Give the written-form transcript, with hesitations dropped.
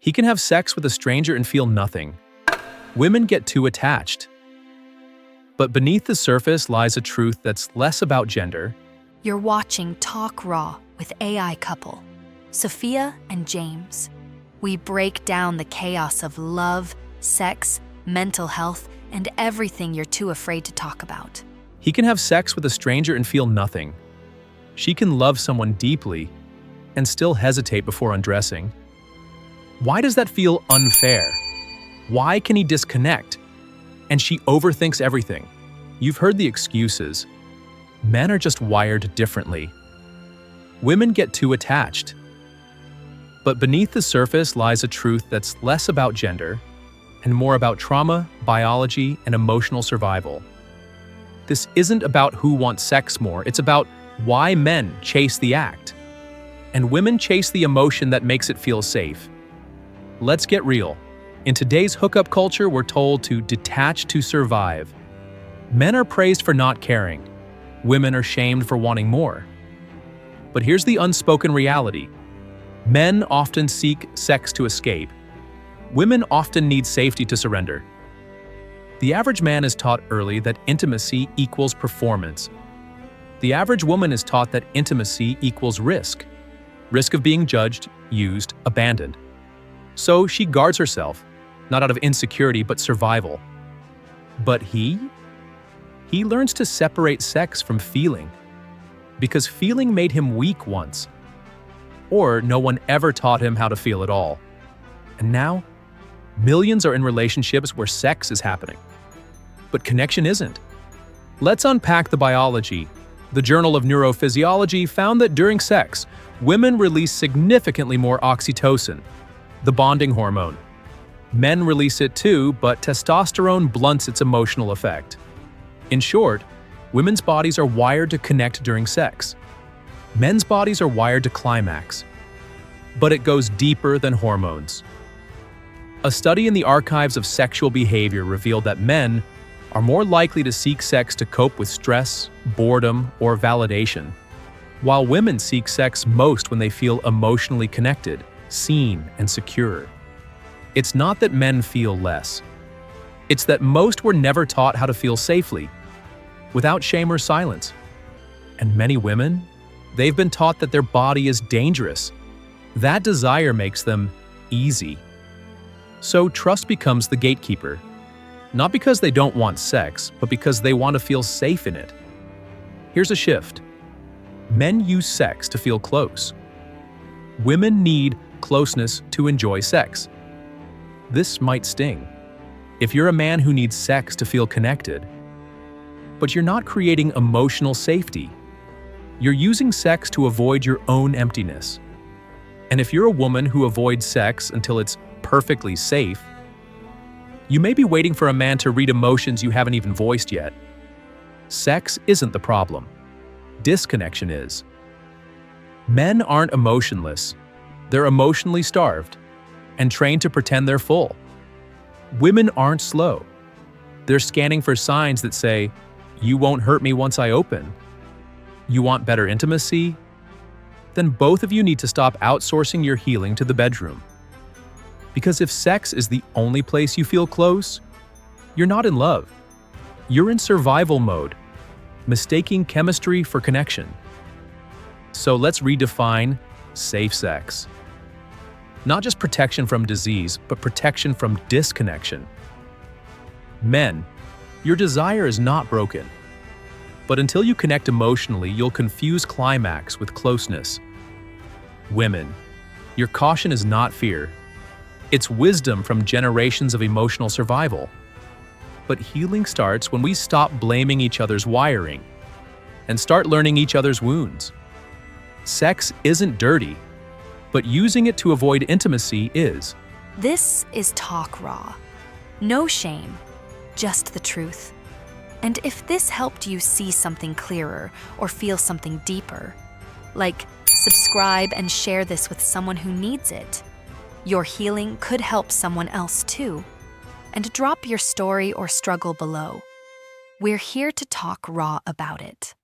He can have sex with a stranger and feel nothing. Women get too attached. But beneath the surface lies a truth that's less about gender. You're watching Talk Raw with AI couple, Sophia and James. We break down the chaos of love, sex, mental health, and everything you're too afraid to talk about. He can have sex with a stranger and feel nothing. She can love someone deeply and still hesitate before undressing. Why does that feel unfair? Why can he disconnect? And she overthinks everything. You've heard the excuses. Men are just wired differently. Women get too attached. But beneath the surface lies a truth that's less about gender and more about trauma, biology, and emotional survival. This isn't about who wants sex more, it's about why men chase the act. And women chase the emotion that makes it feel safe. Let's get real. In today's hookup culture, we're told to detach to survive. Men are praised for not caring. Women are shamed for wanting more. But here's the unspoken reality. Men often seek sex to escape. Women often need safety to surrender. The average man is taught early that intimacy equals performance. The average woman is taught that intimacy equals risk. Risk of being judged, used, abandoned. So she guards herself, not out of insecurity but survival. But he learns to separate sex from feeling, because feeling made him weak once. Or no one ever taught him how to feel at all. And now, millions are in relationships where sex is happening, but connection isn't. Let's unpack the biology. The Journal of Neurophysiology found that during sex, women release significantly more oxytocin, the bonding hormone. Men release it too, but testosterone blunts its emotional effect. In short, women's bodies are wired to connect during sex. Men's bodies are wired to climax. But it goes deeper than hormones. A study in the archives of sexual behavior revealed that men are more likely to seek sex to cope with stress, boredom, or validation, while women seek sex most when they feel emotionally connected, seen, and secure. It's not that men feel less. It's that most were never taught how to feel safely, without shame or silence. And many women, they've been taught that their body is dangerous. That desire makes them easy. So trust becomes the gatekeeper, not because they don't want sex, but because they want to feel safe in it. Here's a shift. Men use sex to feel close. Women need closeness to enjoy sex. This might sting. If you're a man who needs sex to feel connected, but you're not creating emotional safety, you're using sex to avoid your own emptiness. And if you're a woman who avoids sex until it's perfectly safe, you may be waiting for a man to read emotions you haven't even voiced yet. Sex isn't the problem. Disconnection is. Men aren't emotionless. They're emotionally starved and trained to pretend they're full. Women aren't slow. They're scanning for signs that say, "You won't hurt me once I open." You want better intimacy? Then both of you need to stop outsourcing your healing to the bedroom. Because if sex is the only place you feel close, you're not in love. You're in survival mode, mistaking chemistry for connection. So let's redefine safe sex. Not just protection from disease, but protection from disconnection. Men, your desire is not broken. But until you connect emotionally, you'll confuse climax with closeness. Women, your caution is not fear. It's wisdom from generations of emotional survival. But healing starts when we stop blaming each other's wiring and start learning each other's wounds. Sex isn't dirty, but using it to avoid intimacy is. This is Talk Raw. No shame, just the truth. And if this helped you see something clearer or feel something deeper, like subscribe and share this with someone who needs it. Your healing could help someone else too. And drop your story or struggle below. We're here to talk raw about it.